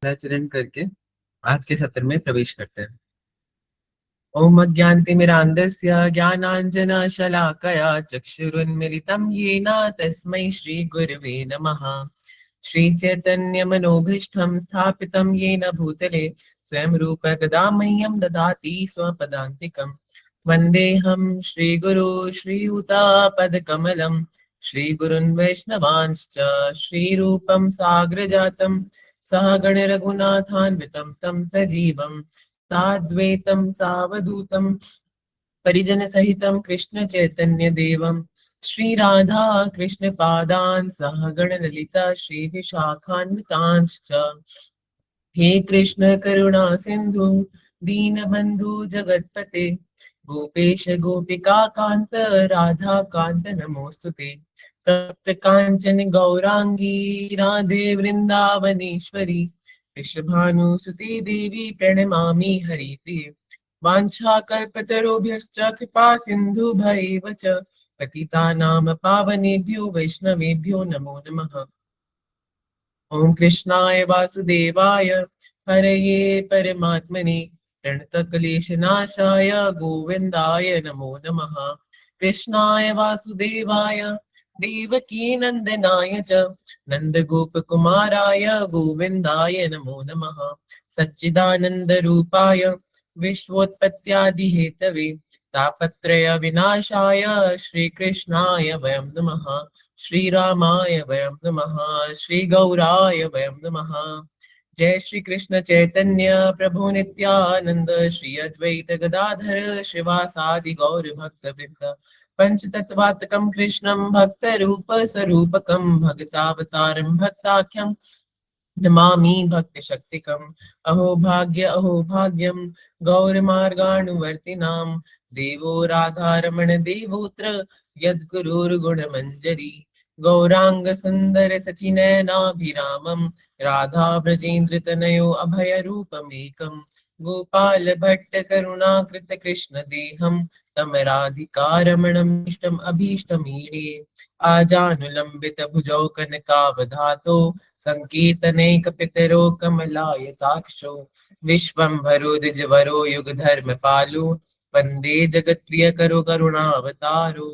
आचरण करके आज के सत्र में प्रवेश करते हैं। ओम अज्ञानतिमिरान्धस्य ज्ञानाञ्जनशलाकया चक्षुरुन्मिलितं येन तस्मै श्रीगुरवे नमः। श्रीचैतन्यमनोभीष्टं स्थापितं येन भूतले स्वयं रूप कदा मह्यं ददाति स्वपदान्तिकम्। वन्देऽहं श्रीगुरो श्रीयुतापदकमलं श्रीगुरुन् वैष्णवांश्च श्रीरूपं साग्रजातं सहगण रघुनाथान्वितं तं सजीवम् साद्वैतं सावधूतं परिजन सहितं कृष्ण चैतन्य देवं श्री राधा कृष्ण पादान् सहगण ललिता श्री विशाखान्वितांश्च। हे कृष्ण करुणा सिंधु दीनबंधु जगतपते गोपेश गोपिका कांत राधा कांत नमोस्तुते। तप्त कांचन गौरांगी राधे वृंदावनेश्वरी वृषभानुसुते देवी प्रणमामि हरिप्रिये। वाञ्छाकल्पतरुभ्यश्च कृपा सिन्धुभैव च पतितानां पावनेभ्यो वैष्णवेभ्यो नमो नमः। ओम कृष्णाय वासुदेवाय हरये परमात्मने प्रणतक्लेशनाशाय गोविन्दाय नमो नमः। कृष्णाय वासुदेवाय देवकी नंदनाय च नन्दगोपकुमाराय गोविन्दाय नमो नमः। सच्चिदानंद रूपाय विश्वोत्पत्त्यादिहेतवे तापत्रय विनाशाय श्रीकृष्णाय वयं नमः। श्रीरामाय वयं नमः। श्रीगौराय वयं नमः। जय श्री कृष्ण चैतन्य प्रभु नित्यानंद श्री अद्वैत गदाधर श्रीवासादि गौर भक्त वृंद पंचतत्वात्मकं कृष्णं भक्त रूप स्वरूपकं भक्तावतारं भक्ताख्यं नमामि भक्त शक्तिकम्। अहो भाग्यं गौरमार्गानुवर्तिनां देवो राधारमण देवोत्र यद्गुरुर्गुणमञ्जरी गौरांग सुंदर सचिनयनाभिरामं राधा ब्रजेन्द्र तनयो अभयरूपमेकं गोपाल भट्ट करुणाकृत कृष्ण देहं तं राधिकारमणम् इष्टम् अभीष्टमीडे आजानुलंबित भुजौ कनकावधातो संकीर्तनैकपितरो कमलायताक्षो विश्वम्भरो द्विजवरो युगधर्मपालो वन्दे जगत्प्रियकरो करुणावतारो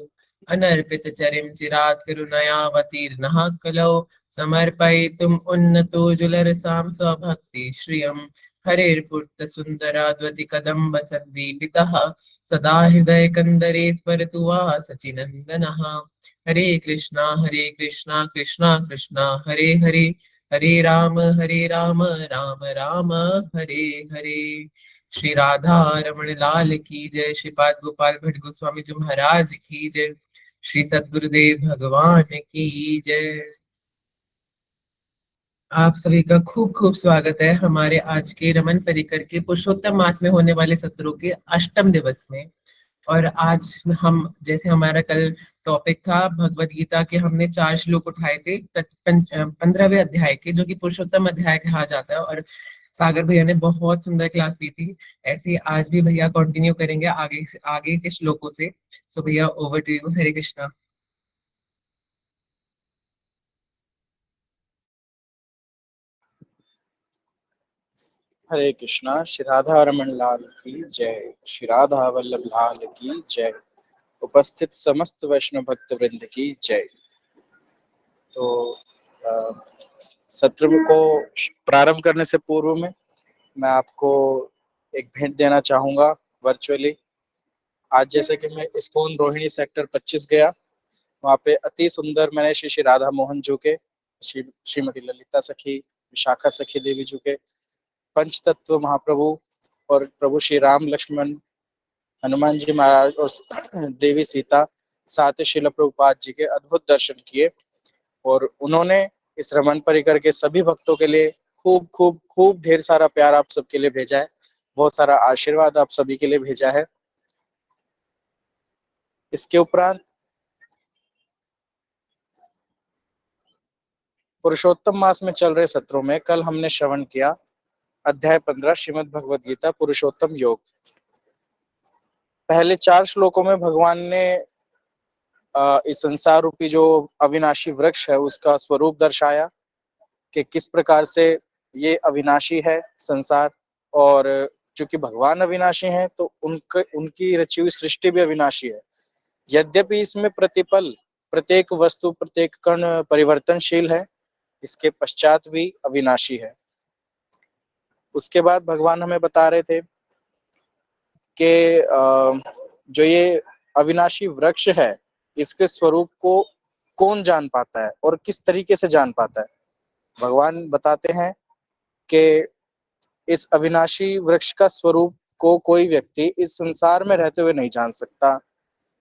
अनर्पित चरिम चिरात् करुणयावतीर्णः कलौ समर्पयितुम् उन्नतो जुलरसां स्वभक्ति श्रियम् हरेर्पुत्र सुन्दराद्वति कदम्ब सन्दीपितः सदा हृदय कंदरे स्फुरतु वा सचिनंदनः। हरे कृष्णा कृष्णा कृष्णा हरे हरे हरे राम राम राम हरे हरे। श्री राधा रमण लाल की जय। श्रीपाद गोपाल भट्ट गोस्वामी जी महाराज की जय। श्री सद्गुरुदेव भगवान की जय। आप सभी का खूब खूब स्वागत है हमारे आज के रमन परिकर के पुरुषोत्तम मास में होने वाले सत्रों के अष्टम दिवस में। और आज हम जैसे हमारा कल टॉपिक था भगवत गीता के, हमने 4 श्लोक उठाए थे 15वें अध्याय के, जो कि पुरुषोत्तम अध्याय कहा जाता है। और सागर भैया ने बहुत सुंदर क्लास ली थी। ऐसे ही आज भी भैया कंटिन्यू करेंगे आगे के श्लोकों से। सो भैया ओवर टू यू। हरे कृष्णा। हरे कृष्णा। श्री राधा रमन लाल की जय। श्री राधा वल्लभ लाल की जय। उपस्थित समस्त वैष्णव भक्त वृंद की जय। तो सत्र को प्रारंभ करने से पूर्व में मैं आपको एक भेंट देना चाहूंगा वर्चुअली। आज जैसे कि मैं इस्कॉन रोहिणी सेक्टर 25 गया, वहाँ पे अति सुंदर मैंने श्री श्री राधा मोहन जी के, श्रीमती ललिता सखी, विशाखा सखी देवी जी के, पंचतत्व महाप्रभु और प्रभु श्री राम लक्ष्मण हनुमान जी महाराज और देवी सीता, साथ ही शिल प्रभुपाद जी के अद्भुत दर्शन किए। और उन्होंने इस रमन परिकर के सभी भक्तों के लिए खूब खूब खूब ढेर सारा प्यार आप सबके लिए भेजा है, बहुत सारा आशीर्वाद आप सभी के लिए भेजा है। इसके उपरांत पुरुषोत्तम मास में चल रहे सत्रों में कल हमने श्रवण किया अध्याय 15 श्रीमद् भगवद गीता पुरुषोत्तम योग। पहले 4 श्लोकों में भगवान ने इस संसार रूपी जो अविनाशी वृक्ष है उसका स्वरूप दर्शाया कि किस प्रकार से ये अविनाशी है संसार, और चूंकि भगवान अविनाशी हैं तो उनकी रची हुई सृष्टि भी अविनाशी है। यद्यपि इसमें प्रतिपल प्रत्येक वस्तु प्रत्येक कण परिवर्तनशील है, इसके पश्चात भी अविनाशी है। उसके बाद भगवान हमें बता रहे थे कि जो ये अविनाशी वृक्ष है, इसके स्वरूप को कौन जान पाता है और किस तरीके से जान पाता है। भगवान बताते हैं कि इस अविनाशी वृक्ष का स्वरूप को कोई व्यक्ति इस संसार में रहते हुए नहीं जान सकता,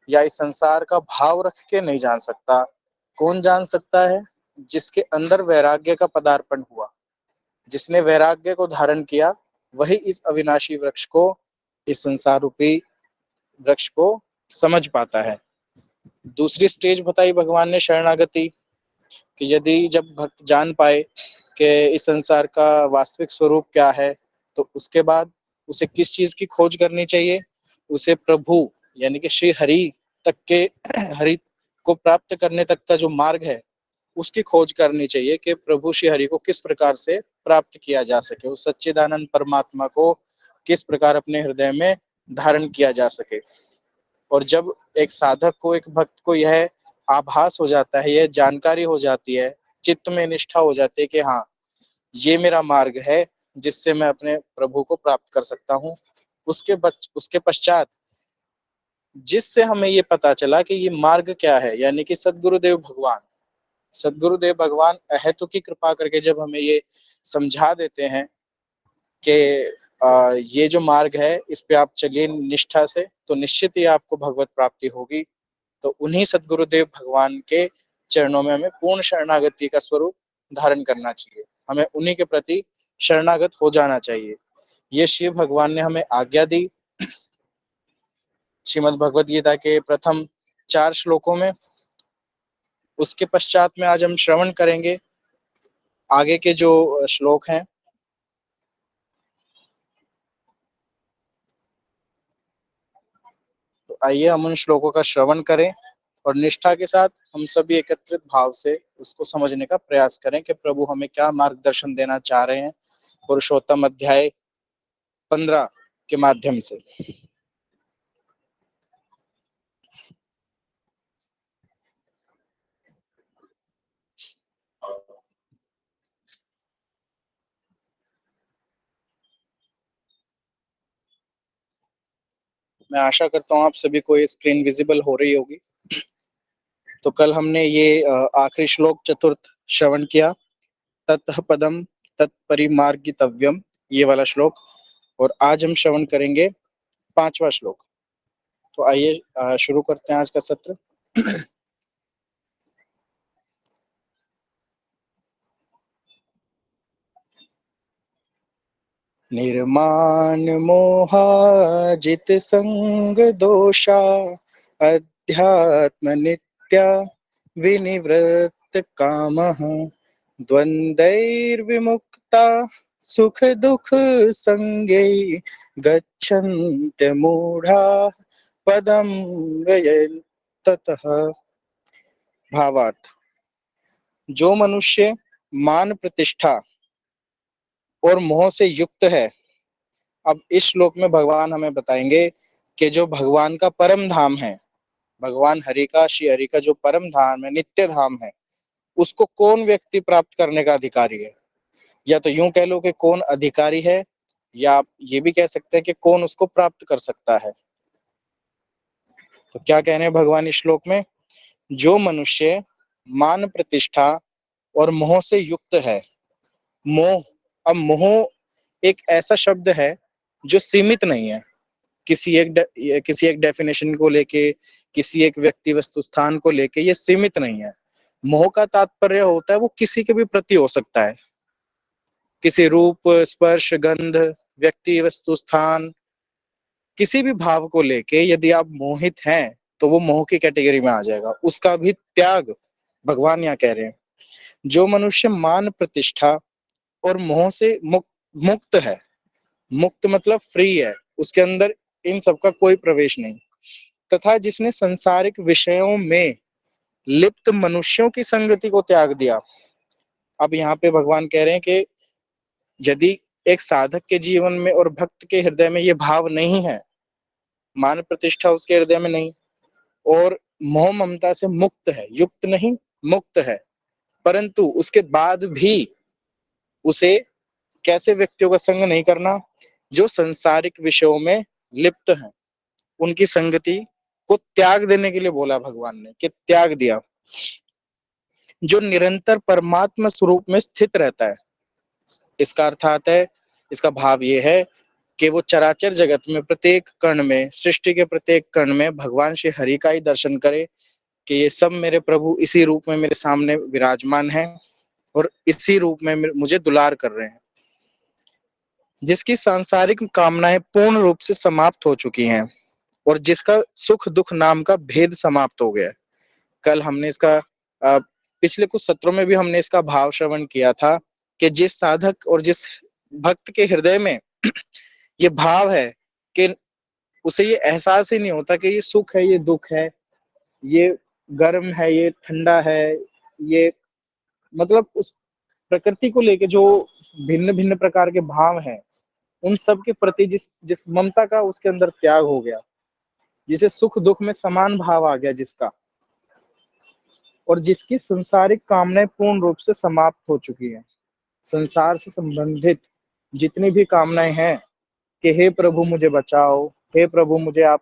या इस संसार का भाव रख के नहीं जान सकता। कौन जान सकता है? जिसके अंदर वैराग्य का पदार्पण हुआ, जिसने वैराग्य को धारण किया, वही इस अविनाशी वृक्ष को, इस संसार रूपी वृक्ष को समझ पाता है। दूसरी स्टेज बताई भगवान ने शरणागति, कि यदि जब भक्त जान पाए कि इस संसार का वास्तविक स्वरूप क्या है, तो उसके बाद उसे किस चीज की खोज करनी चाहिए। उसे प्रभु यानी कि श्री हरि तक के हरि को प्राप्त करने तक का जो मार्ग है, उसकी खोज करनी चाहिए कि प्रभु श्री हरि को किस प्रकार से प्राप्त किया जा सके, उस सच्चिदानंद परमात्मा को किस प्रकार अपने हृदय में धारण किया जा सके। और जब एक साधक को, एक भक्त को यह आभास हो जाता है, यह जानकारी हो जाती है, चित्त में निष्ठा हो जाती है कि हाँ, ये मेरा मार्ग है जिससे मैं अपने प्रभु को प्राप्त कर सकता हूँ, उसके पश्चात जिससे हमें ये पता चला कि ये मार्ग क्या है, यानी कि सदगुरुदेव भगवान अहेतु की कृपा करके जब हमें ये समझा देते हैं कि ये जो मार्ग है इस पे आप चलिए निष्ठा से, तो निश्चित ही आपको भगवत प्राप्ति होगी। तो उन्हीं सदगुरुदेव भगवान के चरणों में हमें पूर्ण शरणागति का स्वरूप धारण करना चाहिए, हमें उन्हीं के प्रति शरणागत हो जाना चाहिए। ये शिव भगवान ने हमें आज्ञा दी श्रीमद् भगवद गीता के प्रथम 4 श्लोकों में। उसके पश्चात में आज हम श्रवण करेंगे आगे के जो श्लोक हैं। तो आइए हम उन श्लोकों का श्रवण करें और निष्ठा के साथ हम सभी एकत्रित भाव से उसको समझने का प्रयास करें कि प्रभु हमें क्या मार्गदर्शन देना चाह रहे हैं पुरुषोत्तम अध्याय 15 के माध्यम से। मैं आशा करता हूँ आप सभी को ये स्क्रीन विजिबल हो रही होगी। तो कल हमने ये आखिरी श्लोक चतुर्थ श्रवण किया, ततः पदम तत्परिमार्गितव्यम, ये वाला श्लोक, और आज हम श्रवण करेंगे 5वां श्लोक। तो आइए शुरू करते हैं आज का सत्र। निर्माण मोहाजित संग दोषा अध्यात्म नित्या विनिवृत्त कामः द्वंद्वैर्विमुक्ता सुख दुख संगे गच्छन्त्य मूढ़ा पदम व्ययन्ततः। भावार्थ: जो मनुष्य मान प्रतिष्ठा और मोह से युक्त है। अब इस श्लोक में भगवान हमें बताएंगे कि जो भगवान का परम धाम है, भगवान हरि का, श्री हरि का जो परम धाम है, नित्य धाम है, उसको कौन व्यक्ति प्राप्त करने का अधिकारी है। या तो यूं कह लो कि कौन अधिकारी है, या आप ये भी कह सकते हैं कि कौन उसको प्राप्त कर सकता है। तो क्या कह रहे हैं भगवान इस श्लोक में? जो मनुष्य मान प्रतिष्ठा और मोह से युक्त है। मोह, अब मोह एक ऐसा शब्द है जो सीमित नहीं है किसी एक डेफिनेशन को लेके, किसी एक व्यक्ति वस्तु स्थान को लेके, ये सीमित नहीं है। मोह का तात्पर्य होता है वो किसी के भी प्रति हो सकता है, किसी रूप स्पर्श गंध व्यक्ति वस्तु स्थान, किसी भी भाव को लेके यदि आप मोहित हैं तो वो मोह की कैटेगरी में आ जाएगा, उसका भी त्याग भगवान यहाँ कह रहे हैं। जो मनुष्य मान प्रतिष्ठा और मोह से मुक्त है, मुक्त मतलब फ्री है, उसके अंदर इन सब का कोई प्रवेश नहीं, तथा जिसने सांसारिक विषयों में लिप्त मनुष्यों की संगति को त्याग दिया। अब यहाँ पे भगवान कह रहे हैं कि यदि एक साधक के जीवन में और भक्त के हृदय में ये भाव नहीं है, मान प्रतिष्ठा उसके हृदय में नहीं, और मोह ममता से मुक्त है, युक्त नहीं मुक्त है, परंतु उसके बाद भी उसे कैसे व्यक्तियों का संग नहीं करना, जो सांसारिक विषयों में लिप्त हैं, उनकी संगति को त्याग देने के लिए बोला भगवान ने कि त्याग दिया। जो निरंतर परमात्मा स्वरूप में स्थित रहता है, इसका अर्थात है, इसका भाव ये है कि वो चराचर जगत में प्रत्येक कण में, सृष्टि के प्रत्येक कण में भगवान श्री हरि का ही दर्शन करे कि ये सब मेरे प्रभु इसी रूप में मेरे सामने विराजमान हैं और इसी रूप में मुझे दुलार कर रहे हैं। जिसकी सांसारिक कामनाएं पूर्ण रूप से समाप्त हो चुकी हैं और जिसका सुख दुख नाम का भेद समाप्त हो गया है। कल हमने इसका पिछले कुछ सत्रों में भी हमने इसका भाव श्रवण किया था कि जिस साधक और जिस भक्त के हृदय में ये भाव है कि उसे ये एहसास ही नहीं होता कि ये सुख है, ये दुख है, ये गर्म है, ये ठंडा है, ये मतलब उस प्रकृति को लेके जो भिन्न भिन्न प्रकार के भाव हैं, उन सब के प्रति जिस जिस ममता का उसके अंदर त्याग हो गया, जिसे सुख दुख में समान भाव आ गया जिसका, और जिसकी संसारिक कामनाएं पूर्ण रूप से समाप्त हो चुकी हैं। संसार से संबंधित जितनी भी कामनाएं हैं कि हे प्रभु मुझे बचाओ, हे प्रभु मुझे आप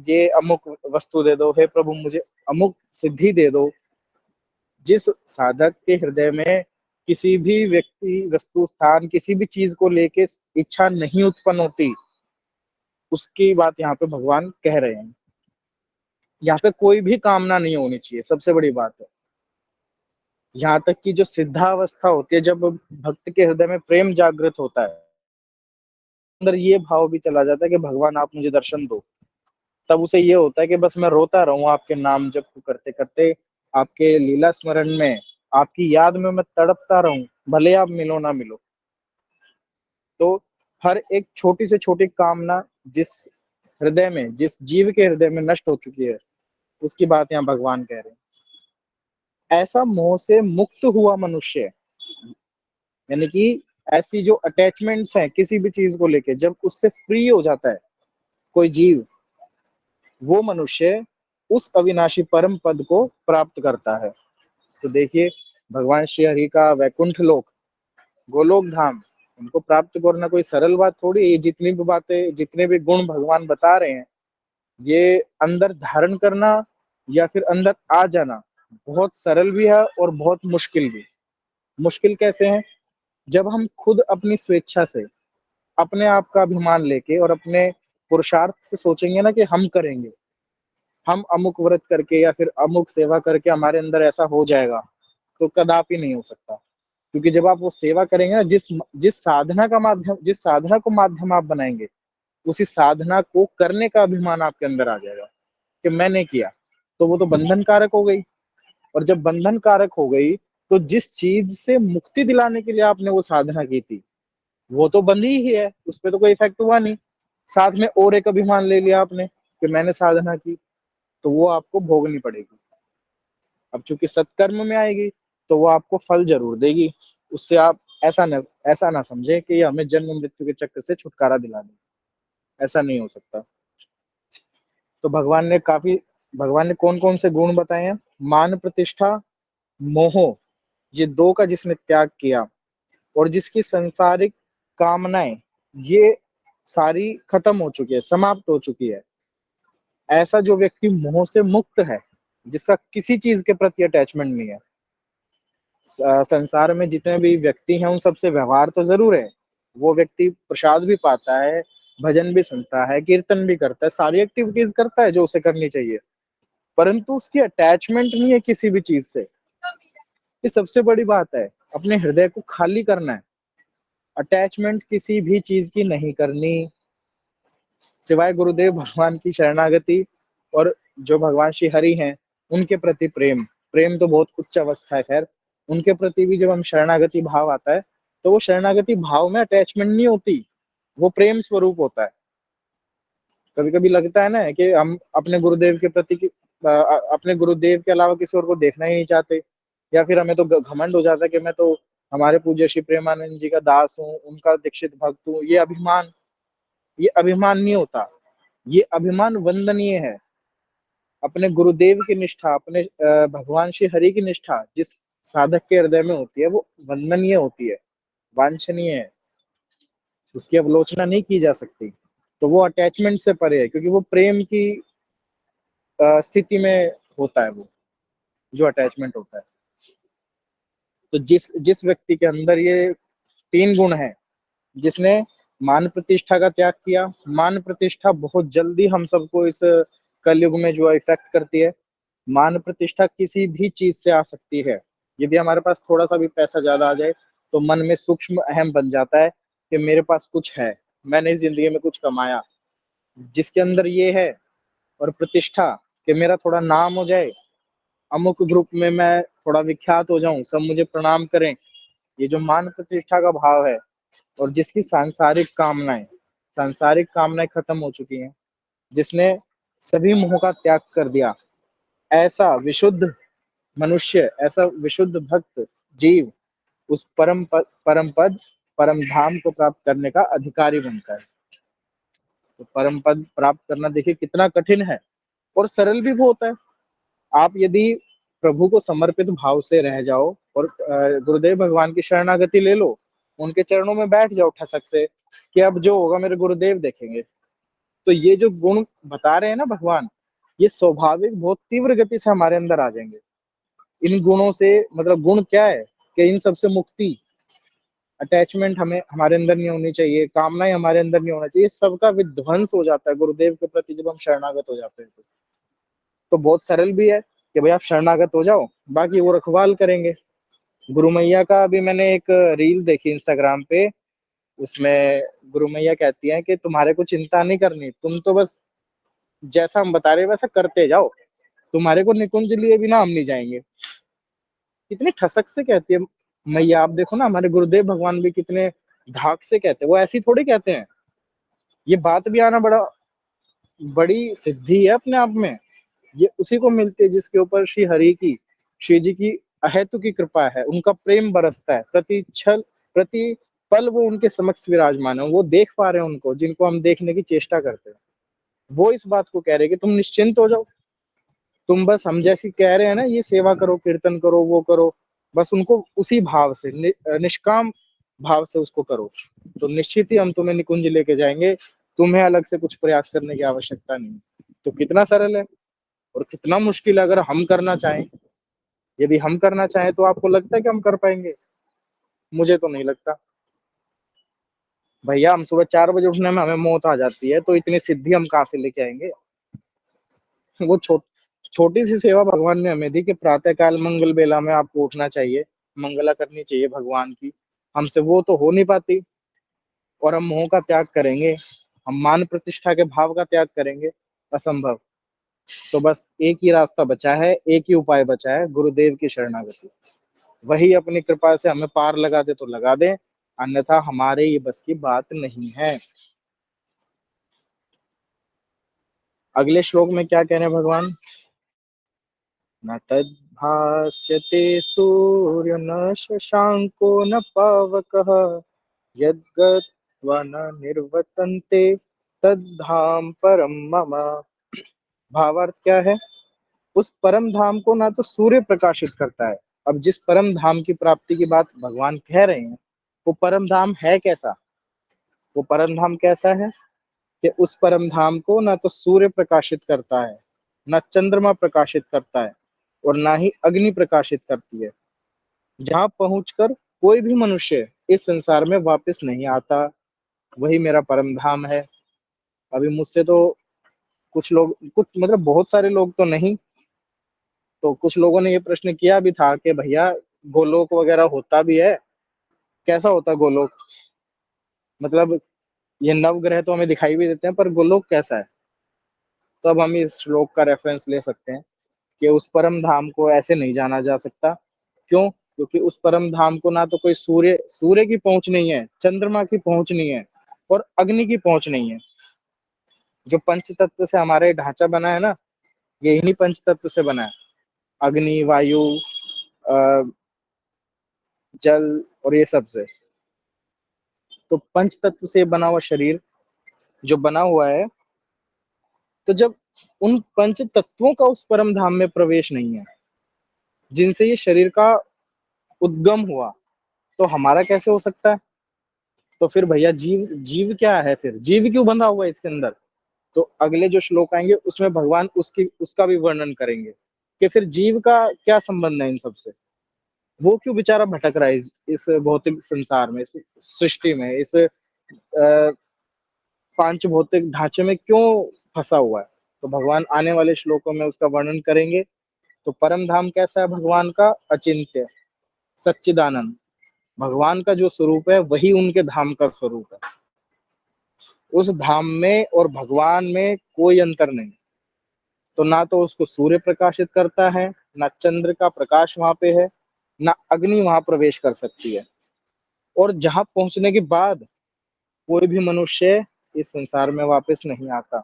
ये अमुक वस्तु दे दो, हे प्रभु मुझे अमुक सिद्धि दे दो, जिस साधक के हृदय में किसी भी व्यक्ति, वस्तु, स्थान, किसी भी चीज को लेके इच्छा नहीं उत्पन्न होती, उसकी बात यहाँ पे भगवान कह रहे हैं। यहाँ पे कोई भी कामना नहीं होनी चाहिए, सबसे बड़ी बात है। यहाँ तक कि जो सिद्धावस्था होती है, जब भक्त के हृदय में प्रेम जागृत होता है, अंदर ये भाव भी चला जाता है कि भगवान आप मुझे दर्शन दो, तब उसे ये होता है कि बस मैं रोता रहूं आपके नाम जप करते करते, आपके लीला स्मरण में, आपकी याद में मैं तड़पता रहूं, भले आप मिलो ना मिलो। तो हर एक छोटी से छोटी कामना जिस हृदय में, जिस जीव के हृदय में नष्ट हो चुकी है, उसकी बात यहाँ भगवान कह रहे हैं। ऐसा मोह से मुक्त हुआ मनुष्य, यानी कि ऐसी जो अटैचमेंट्स हैं किसी भी चीज को लेके, जब उससे फ्री हो जाता है कोई जीव, वो मनुष्य उस अविनाशी परम पद को प्राप्त करता है। तो देखिए, भगवान श्री हरि का वैकुंठ लोक, गोलोक धाम, उनको प्राप्त करना कोई सरल बात थोड़ी। ये जितनी भी बातें, जितने भी गुण भगवान बता रहे हैं, ये अंदर धारण करना या फिर अंदर आ जाना बहुत सरल भी है और बहुत मुश्किल भी। मुश्किल कैसे है? जब हम खुद अपनी स्वेच्छा से, अपने आप का अभिमान लेके और अपने पुरुषार्थ से सोचेंगे ना कि हम करेंगे, हम अमुक व्रत करके या फिर अमुक सेवा करके हमारे अंदर ऐसा हो जाएगा, तो कदापि नहीं हो सकता। क्योंकि जब आप वो सेवा करेंगे ना, जिस जिस साधना का माध्यम, जिस साधना को माध्यम आप बनाएंगे, उसी साधना को करने का अभिमान आपके अंदर आ जाएगा कि मैंने किया, तो वो तो बंधन कारक हो गई। और जब बंधन कारक हो गई, तो जिस चीज से मुक्ति दिलाने के लिए आपने वो साधना की थी, वो तो बंधी ही है, उस पर तो कोई इफेक्ट हुआ नहीं। साथ में और एक अभिमान ले लिया आपने कि मैंने साधना की, तो वो आपको भोगनी पड़ेगी। अब चूंकि सत्कर्म में आएगी, तो वो आपको फल जरूर देगी। उससे आप ऐसा ना समझे कि ये हमें जन्म मृत्यु के चक्र से छुटकारा दिला देगी, ऐसा नहीं हो सकता। तो भगवान ने कौन कौन से गुण बताए हैं? मान प्रतिष्ठा, मोह, ये दो का जिसने त्याग किया, और जिसकी संसारिक कामनाएं ये सारी खत्म हो चुकी है, समाप्त हो चुकी है, ऐसा जो व्यक्ति मोह से मुक्त है, जिसका किसी चीज के प्रति अटैचमेंट नहीं है। संसार में जितने भी व्यक्ति हैं, उन सबसे व्यवहार तो जरूर है, वो व्यक्ति प्रसाद भी पाता है, भजन भी सुनता है, कीर्तन भी करता है, सारी एक्टिविटीज करता है जो उसे करनी चाहिए, परंतु उसकी अटैचमेंट नहीं है किसी भी चीज से। ये सबसे बड़ी बात है, अपने हृदय को खाली करना है, अटैचमेंट किसी भी चीज की नहीं करनी, सिवाय गुरुदेव भगवान की शरणागति और जो भगवान श्री हरि हैं उनके प्रति प्रेम। प्रेम तो बहुत उच्च अवस्था है, खैर उनके प्रति भी जब हम शरणागति भाव आता है, तो वो शरणागति भाव में अटैचमेंट नहीं होती, वो प्रेम स्वरूप होता है। कभी कभी लगता है ना कि हम अपने गुरुदेव के प्रति अपने गुरुदेव के अलावा किसी और को देखना ही नहीं चाहते, या फिर हमें तो घमंड हो जाता है कि मैं तो हमारे पूज्य श्री प्रेमानंद जी का दास हूँ, उनका दीक्षित भक्त हूँ, ये अभिमान नहीं होता। ये अभिमान वंदनीय है। अपने गुरुदेव की निष्ठा, अपने भगवान श्री हरि की निष्ठा जिस साधक के हृदय में होती है वो वंदनीय होती है, वांछनीय है, उसकी आलोचना नहीं की जा सकती। तो वो अटैचमेंट से परे है, क्योंकि वो प्रेम की स्थिति में होता है, वो जो अटैचमेंट होता है। तो जिस जिस व्यक्ति के अंदर ये तीन गुण है, जिसने मान प्रतिष्ठा का त्याग किया, मान प्रतिष्ठा बहुत जल्दी हम सबको इस कलयुग में जो इफेक्ट करती है। मान प्रतिष्ठा किसी भी चीज से आ सकती है। यदि हमारे पास थोड़ा सा भी पैसा ज्यादा आ जाए तो मन में सूक्ष्म अहम बन जाता है कि मेरे पास कुछ है, मैंने इस जिंदगी में कुछ कमाया। जिसके अंदर ये है, और प्रतिष्ठा कि मेरा थोड़ा नाम हो जाए, अमुक ग्रुप में मैं थोड़ा विख्यात हो जाऊं, सब मुझे प्रणाम करें, ये जो मान प्रतिष्ठा का भाव है, और जिसकी सांसारिक कामनाएं खत्म हो चुकी हैं, जिसने सभी मोह का त्याग कर दिया, ऐसा विशुद्ध मनुष्य, ऐसा विशुद्ध भक्त जीव उस परम पद परम धाम को प्राप्त करने का अधिकारी बनता है। तो परम पद प्राप्त करना देखिए कितना कठिन है, और सरल भी बहुत है। आप यदि प्रभु को समर्पित भाव से रह जाओ और गुरुदेव भगवान की शरणागति ले लो, उनके चरणों में बैठ जाओ ठसक से कि अब जो होगा मेरे गुरुदेव देखेंगे, तो ये जो गुण बता रहे हैं ना भगवान, ये स्वाभाविक बहुत तीव्र गति से हमारे अंदर आ जाएंगे। इन गुणों से मतलब गुण क्या है कि इन सबसे मुक्ति, अटैचमेंट हमें हमारे अंदर नहीं होनी चाहिए, कामनाएं हमारे अंदर नहीं होना चाहिए, सबका विध्वंस हो जाता है गुरुदेव के प्रति जब हम शरणागत हो जाते हैं। तो बहुत सरल भी है कि भाई आप शरणागत हो जाओ, बाकी वो रखवाल करेंगे। गुरु मैया का अभी मैंने एक रील देखी इंस्टाग्राम पे, उसमें गुरु मैया कहती हैं कि तुम्हारे को चिंता नहीं करनी, तुम तो बस जैसा हम बता रहे हैं वैसा करते जाओ, तुम्हारे को निकुंज लिए बिना हम नहीं जाएंगे। कितनी ठसक से कहती है मैया। आप देखो ना, हमारे गुरुदेव भगवान भी कितने धाक से कहते हैं, वो ऐसी थोड़ी कहते हैं। ये बात भी आना बड़ा बड़ी सिद्धि है अपने आप में। ये उसी को मिलती है जिसके ऊपर श्री जी की अहेतु की कृपा है, उनका प्रेम बरसता है, प्रति पल वो उनके समक्ष विराजमान है, वो देख पा रहे हैं उनको, जिनको हम देखने की चेष्टा करते हैं। वो इस बात को कह रहे हैं कि तुम निश्चिंत हो जाओ, तुम बस हम जैसी कह रहे हैं ना, ये सेवा करो, कीर्तन करो, वो करो, बस उनको उसी भाव से निष्काम भाव से उसको करो, तो निश्चित ही हम तुम्हें निकुंज लेके जाएंगे। तुम्हें अलग से कुछ प्रयास करने की आवश्यकता नहीं। तो कितना सरल है और कितना मुश्किल है अगर हम करना चाहें। यदि हम करना चाहें तो आपको लगता है कि हम कर पाएंगे? मुझे तो नहीं लगता। भैया हम सुबह 4 बजे उठने में हमें मौत आ जाती है, तो इतनी सिद्धि हम कहाँ से लेके आएंगे? वो छोटी सी सेवा भगवान ने हमें दी कि प्रातः काल मंगल बेला में आपको उठना चाहिए, मंगला करनी चाहिए भगवान की। हमसे वो तो हो नहीं पाती, और हम मोह का त्याग करेंगे, हम मान प्रतिष्ठा के भाव का त्याग करेंगे, असंभव। तो बस एक ही रास्ता बचा है, एक ही उपाय बचा है, गुरुदेव की शरणागति। वही अपनी कृपा से हमें पार लगा दे तो लगा दे, अन्यथा हमारे ये बस की बात नहीं है। अगले श्लोक में क्या कह रहे हैं भगवान? न तद्भास्यते सूर्य न शशांको न पावकः यद्गत्वा न निर्वर्तन्ते तद्धाम परम मम। भावार्थ क्या है? उस परम धाम को ना तो सूर्य प्रकाशित करता है। अब जिस परम धाम की प्राप्ति की बात भगवान कह रहे हैं, वो परम धाम है कैसा? वो परम धाम कैसा है कि उस परम धाम को ना तो सूर्य प्रकाशित करता है, ना चंद्रमा प्रकाशित करता है, और ना ही अग्नि प्रकाशित करती है। जहां पहुंचकर कोई भी मनुष्य इस संसार में वापस नहीं आता, वही मेरा परम धाम है। अभी मुझसे तो कुछ लोग, कुछ मतलब बहुत सारे लोग तो नहीं, तो कुछ लोगों ने ये प्रश्न किया भी था कि भैया गोलोक वगैरह होता भी है, कैसा होता गोलोक? मतलब ये नवग्रह तो हमें दिखाई भी देते हैं, पर गोलोक कैसा है? तो अब हम इस श्लोक का रेफरेंस ले सकते हैं कि उस परम धाम को ऐसे नहीं जाना जा सकता। क्यों? क्योंकि उस परम धाम को ना तो कोई सूर्य की पहुंच नहीं है, चंद्रमा की पहुंच नहीं है, और अग्नि की पहुंच नहीं है। जो पंच तत्व से हमारे ढांचा बना है ना, ये इन्हीं पंच तत्व से बना है। अग्नि, वायु, अ, जल और ये सब से। तो पंच तत्व से बना हुआ शरीर जो बना हुआ है, तो जब उन पंच तत्वों का उस परम धाम में प्रवेश नहीं है जिनसे ये शरीर का उद्गम हुआ, तो हमारा कैसे हो सकता है? तो फिर भैया जीव जीव क्या है? फिर जीव क्यों बंधा हुआ है इसके अंदर? तो अगले जो श्लोक आएंगे उसमें भगवान उसका भी वर्णन करेंगे कि फिर जीव का क्या संबंध है इन सब से। वो क्यों बेचारा भटक रहा है इस भौतिक संसार में, इस सृष्टि में, इस पांच भौतिक ढांचे में क्यों फंसा हुआ है? तो भगवान आने वाले श्लोकों में उसका वर्णन करेंगे। तो परम धाम कैसा है भगवान का? अचिंत्य, सच्चिदानंद। भगवान का जो स्वरूप है वही उनके धाम का स्वरूप है। उस धाम में और भगवान में कोई अंतर नहीं। तो ना तो उसको सूर्य प्रकाशित करता है, ना चंद्र का प्रकाश वहां पे है, ना अग्नि वहां प्रवेश कर सकती है। और जहां पहुंचने के बाद कोई भी मनुष्य इस संसार में वापस नहीं आता।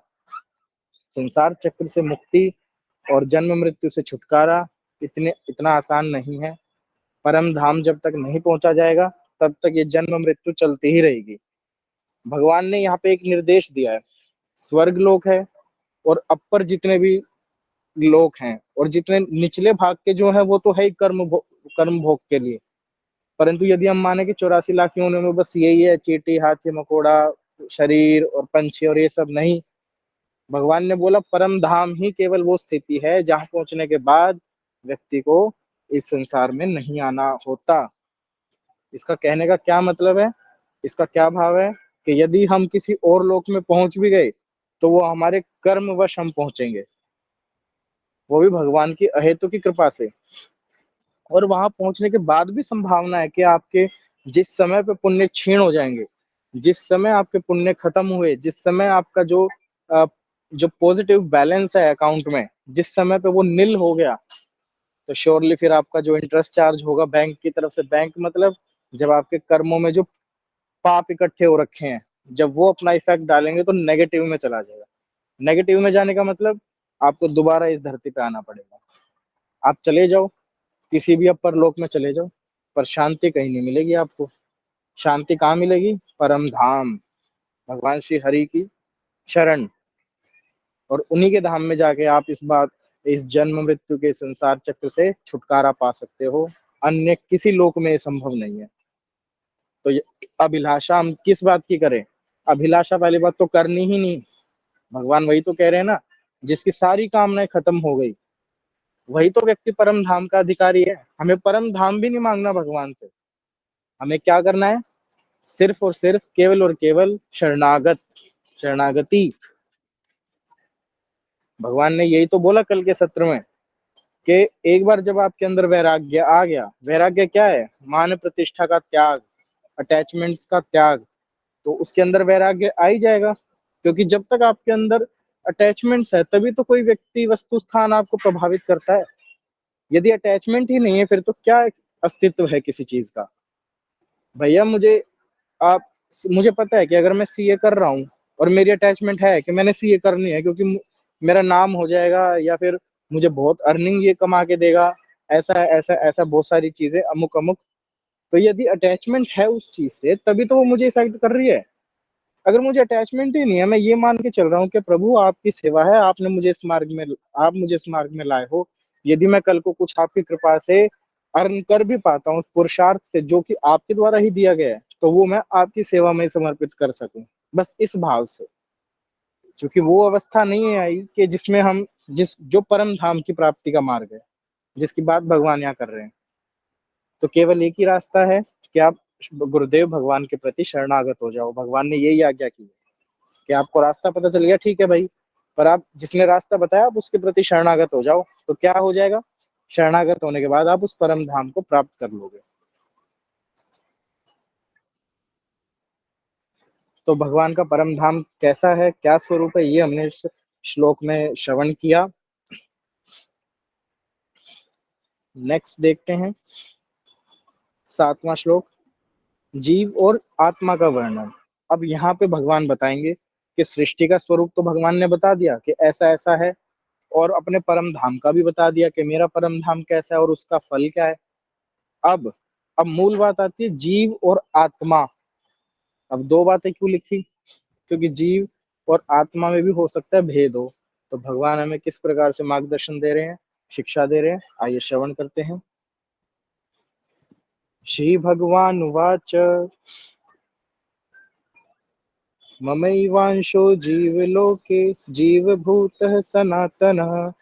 संसार चक्र से मुक्ति और जन्म मृत्यु से छुटकारा इतना आसान नहीं है। परम धाम जब तक नहीं पहुंचा जाएगा तब तक ये जन्म मृत्यु चलती ही रहेगी। भगवान ने यहाँ पे एक निर्देश दिया है। स्वर्ग लोक है और अपर जितने भी लोक हैं और जितने निचले भाग के जो है वो तो है ही कर्म भोग के लिए। परंतु यदि हम माने कि 84 लाख योनियों में बस यही है, चींटी, हाथी, मकोड़ा, शरीर और पंछी और ये सब नहीं। भगवान ने बोला परम धाम ही केवल वो स्थिति है जहां पहुंचने के बाद व्यक्ति को इस संसार में नहीं आना होता। इसका कहने का क्या मतलब है? इसका क्या भाव है कि यदि हम किसी और लोक में पहुंच भी गए तो वो हमारे कर्मवश हम पहुंचेंगे, वो भी भगवान की अहेतु की कृपा से। और वहां पहुंचने के बाद भी संभावना है कि आपके जिस समय पे पुण्य क्षीण हो जाएंगे, जिस समय आपके पुण्य खत्म हुए, जिस समय आपका जो पॉजिटिव बैलेंस है अकाउंट में, जिस समय पे वो नील हो गया, तो श्योरली फिर आपका जो इंटरेस्ट चार्ज होगा बैंक की तरफ से, बैंक मतलब जब आपके कर्मों में जो पाप इकट्ठे हो रखे हैं, जब वो अपना इफेक्ट डालेंगे तो नेगेटिव में चला जाएगा। नेगेटिव में जाने का मतलब आपको दोबारा इस धरती पे आना पड़ेगा। आप चले जाओ किसी भी अपर लोक में चले जाओ, पर शांति कहीं नहीं मिलेगी आपको। शांति कहाँ मिलेगी? परम धाम, भगवान श्री हरि की शरण। और उन्हीं के धाम में जाके आप इस जन्म मृत्यु के संसार चक्र से छुटकारा पा सकते हो। अन्य किसी लोक में ये संभव नहीं है। तो अभिलाषा हम किस बात की करें? अभिलाषा वाली बात तो करनी ही नहीं। भगवान वही तो कह रहे हैं ना, जिसकी सारी कामनाएं खत्म हो गई वही तो व्यक्ति परम धाम का अधिकारी है। हमें परम धाम भी नहीं मांगना भगवान से। हमें क्या करना है? सिर्फ और सिर्फ, केवल और केवल शरणागति। भगवान ने यही तो बोला कल के सत्र में कि एक बार जब आपके अंदर वैराग्य आ गया, वैराग्य क्या है? मान प्रतिष्ठा का त्याग, अटैचमेंट्स का त्याग, तो उसके अंदर वैराग्य आ ही जाएगा। क्योंकि जब तक आपके अंदर अटैचमेंट्स है तभी तो कोई व्यक्ति, वस्तु, स्थान आपको प्रभावित करता है। यदि अटैचमेंट ही नहीं है फिर तो क्या अस्तित्व है किसी चीज का? भैया आप मुझे पता है कि अगर मैं सीए कर रहा हूँ और मेरी अटैचमेंट है कि मैंने सीए करनी है क्योंकि मेरा नाम हो जाएगा या फिर मुझे बहुत अर्निंग ये कमा के देगा, ऐसा ऐसा ऐसा बहुत सारी चीजें, अमुक अमुक। तो यदि अटैचमेंट है उस चीज से तभी तो वो मुझे इफेक्ट कर रही है। अगर मुझे अटैचमेंट ही नहीं है, मैं ये मान के चल रहा हूँ कि प्रभु आपकी सेवा है, आप मुझे इस मार्ग में लाए हो, यदि मैं कल को कुछ आपकी कृपा से अर्न कर भी पाता हूँ उस पुरुषार्थ से जो कि आपके द्वारा ही दिया गया है, तो वो मैं आपकी सेवा में समर्पित कर सकूं, बस इस भाव से। क्योंकि वो अवस्था नहीं है आई कि जिसमें हम जो परम धाम की प्राप्ति का मार्ग है, जिसकी बात भगवान यहाँ कर रहे हैं। तो केवल एक ही रास्ता है कि आप गुरुदेव भगवान के प्रति शरणागत हो जाओ। भगवान ने यही आज्ञा की है कि आपको रास्ता पता चल गया, ठीक है भाई, पर आप जिसने रास्ता बताया आप उसके प्रति शरणागत हो जाओ। तो क्या हो जाएगा? शरणागत होने के बाद आप उस परम धाम को प्राप्त कर लोगे। तो भगवान का परम धाम कैसा है, क्या स्वरूप है, ये हमने इस श्लोक में श्रवण किया। नेक्स्ट देखते हैं 7वां श्लोक, जीव और आत्मा का वर्णन। अब यहाँ पे भगवान बताएंगे कि सृष्टि का स्वरूप तो भगवान ने बता दिया कि ऐसा ऐसा है, और अपने परम धाम का भी बता दिया कि मेरा परम धाम कैसा है और उसका फल क्या है। अब अब मूल बात आती है जीव और आत्मा। अब दो बातें क्यों लिखी? क्योंकि जीव और आत्मा में भी हो सकता है भेद हो। तो भगवान हमें किस प्रकार से मार्गदर्शन दे रहे हैं, शिक्षा दे रहे हैं, आइए श्रवण करते हैं। श्री भगवान उवाच ममैवांशो जीवलोके जीवभूतः सनातनः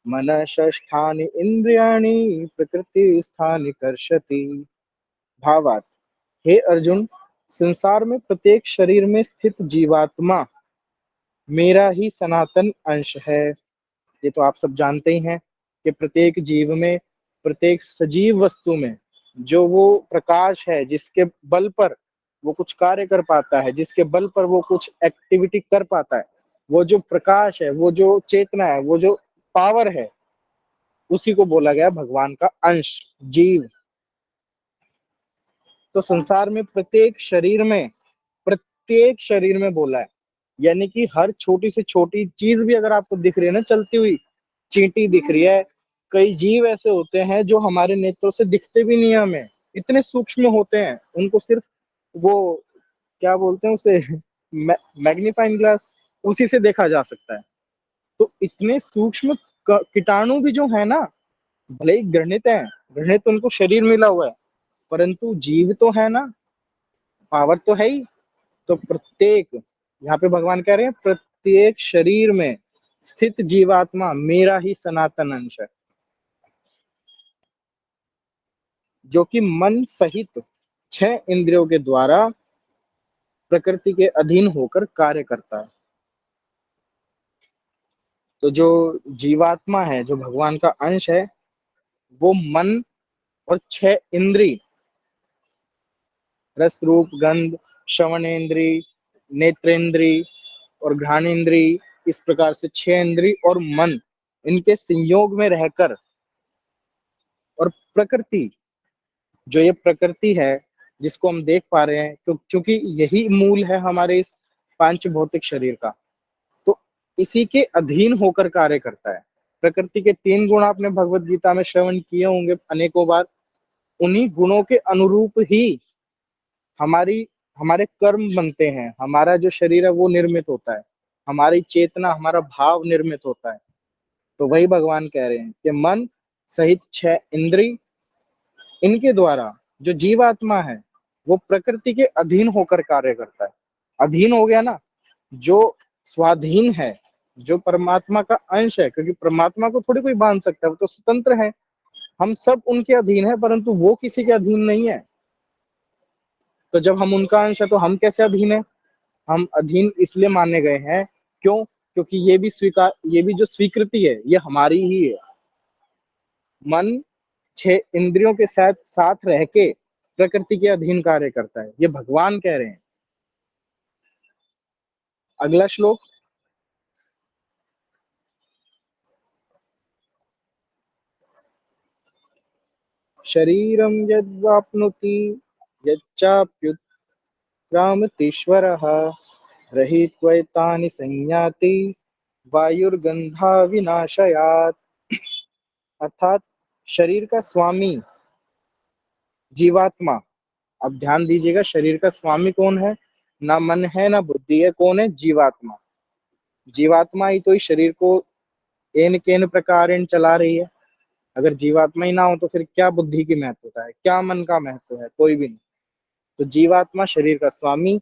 मनः षष्ठानि इन्द्रियाणि प्रकृतिस्थानि कर्षति। भावार्थ, हे अर्जुन, संसार में प्रत्येक शरीर में स्थित जीवात्मा मेरा ही सनातन अंश है। ये तो आप सब जानते ही हैं कि प्रत्येक जीव में, प्रत्येक सजीव वस्तु में जो वो प्रकाश है जिसके बल पर वो कुछ कार्य कर पाता है, जिसके बल पर वो कुछ एक्टिविटी कर पाता है, वो जो प्रकाश है, वो जो चेतना है, वो जो पावर है, उसी को बोला गया भगवान का अंश, जीव। तो संसार में प्रत्येक शरीर में बोला है, यानी कि हर छोटी से छोटी चीज भी अगर आपको दिख रही है ना, चलती हुई चींटी दिख रही है। कई जीव ऐसे होते हैं जो हमारे नेत्रों से दिखते भी नहीं है, हमें इतने सूक्ष्म होते हैं, उनको सिर्फ वो क्या बोलते हैं उसे मैग्नीफाइंग ग्लास, उसी से देखा जा सकता है। तो इतने सूक्ष्म कीटाणु भी जो है ना, भले ही घृणित है, घृणित उनको शरीर मिला हुआ है, परंतु जीव तो है ना, पावर तो है ही। तो प्रत्येक, यहाँ पे भगवान कह रहे हैं प्रत्येक शरीर में स्थित जीवात्मा मेरा ही सनातन अंश है, जो कि मन सहित 6 इंद्रियों के द्वारा प्रकृति के अधीन होकर कार्य करता है। तो जो जीवात्मा है, जो भगवान का अंश है, वो मन और 6 इंद्री, रस रूप गंध श्रवणेन्द्री, नेत्रेंद्री और घ्राणेन्द्री, इस प्रकार से 6 इंद्री और मन, इनके संयोग में रहकर, और प्रकृति, जो ये प्रकृति है जिसको हम देख पा रहे हैं, क्योंकि यही मूल है हमारे इस पांच भौतिक शरीर का, तो इसी के अधीन होकर कार्य करता है। प्रकृति के 3 गुण आपने भगवत गीता में श्रवण किए होंगे अनेकों बार। उन्हीं गुणों के अनुरूप ही हमारी हमारे कर्म बनते हैं, हमारा जो शरीर है वो निर्मित होता है, हमारी चेतना, हमारा भाव निर्मित होता है। तो वही भगवान कह रहे हैं कि मन सहित 6 इंद्री, इनके द्वारा जो जीवात्मा है वो प्रकृति के अधीन होकर कार्य करता है। अधीन हो गया ना, जो स्वाधीन है, जो परमात्मा का अंश है, क्योंकि परमात्मा को थोड़ी कोई बांध सकता है, वो तो स्वतंत्र है। हम सब उनके अधीन है, परंतु वो किसी के अधीन नहीं है। तो जब हम उनका अंश है तो हम कैसे अधीन है? हम अधीन इसलिए माने गए हैं, क्यों? क्योंकि ये भी जो स्वीकृति है ये हमारी ही है। मन 6 इंद्रियों के साथ साथ रह के प्रकृति के अधीन कार्य करता है, ये भगवान कह रहे हैं। अगला श्लोक, शरीरं यद्वाप्नोति यच्चाप्युत्क्रामतीश्वरः रहित्वैतानि संयाति वायुर्गंधा विनाशयात्। अर्थात शरीर का स्वामी जीवात्मा, अब ध्यान दीजिएगा, शरीर का स्वामी कौन है? ना मन है ना बुद्धि है, कौन है? जीवात्मा। जीवात्मा ही तो इस शरीर को एन केन प्रकार चला रही है। अगर जीवात्मा ही ना हो तो फिर क्या बुद्धि की महत्वता है, क्या मन का महत्व है? कोई भी नहीं। तो जीवात्मा शरीर का स्वामी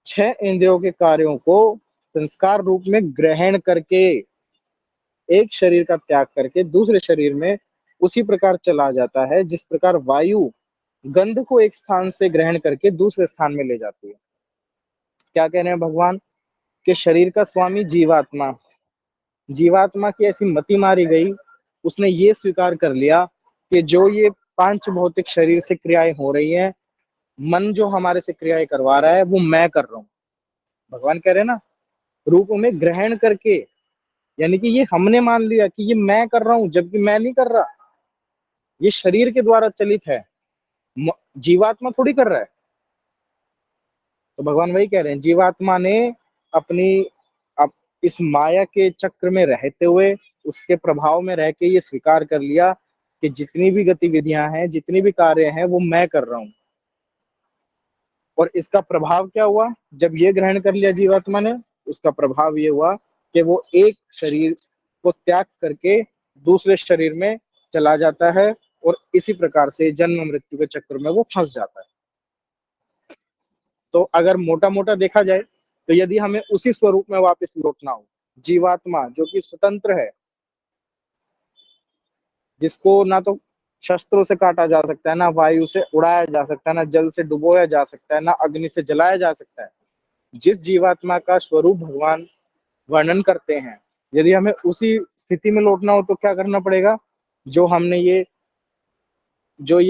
6 इंद्रियों के कार्यों को संस्कार रूप में ग्रहण करके, एक शरीर का त्याग करके दूसरे शरीर में उसी प्रकार चला जाता है जिस प्रकार वायु गंध को एक स्थान से ग्रहण करके दूसरे स्थान में ले जाती है। क्या कह रहे हैं भगवान? कि शरीर का स्वामी जीवात्मा, जीवात्मा की ऐसी मति मारी गई, उसने ये स्वीकार कर लिया कि जो ये पांच भौतिक शरीर से क्रियाएं हो रही हैं, मन जो हमारे से क्रियाएं करवा रहा है वो मैं कर रहा हूँ। भगवान कह रहे हैं ना, रूप में ग्रहण करके, यानी कि ये हमने मान लिया कि ये मैं कर रहा हूं, जबकि मैं नहीं कर रहा, ये शरीर के द्वारा चलित है, जीवात्मा थोड़ी कर रहा है। तो भगवान वही कह रहे हैं, जीवात्मा ने अपनी इस माया के चक्र में रहते हुए, उसके प्रभाव में रह के ये स्वीकार कर लिया कि जितनी भी गतिविधियां हैं, जितनी भी कार्य हैं, वो मैं कर रहा हूं। और इसका प्रभाव क्या हुआ? जब ये ग्रहण कर लिया जीवात्मा ने, उसका प्रभाव ये हुआ कि वो एक शरीर को त्याग करके दूसरे शरीर में चला जाता है और इसी प्रकार से जन्म मृत्यु के चक्र में वो फंस जाता है। तो अगर मोटा मोटा देखा जाए तो यदि हमें उसी स्वरूप में वापस लौटना हो, जीवात्मा जो कि स्वतंत्र है, जिसको ना तो शस्त्रों से काटा जा सकता है, ना वायु से उड़ाया जा सकता है, ना जल से डुबोया जा सकता है, ना अग्नि से जलाया जा सकता है, जिस जीवात्मा का स्वरूप भगवान वर्णन करते हैं, यदि हमें उसी स्थिति में लौटना हो तो क्या करना पड़ेगा? जो हमने ये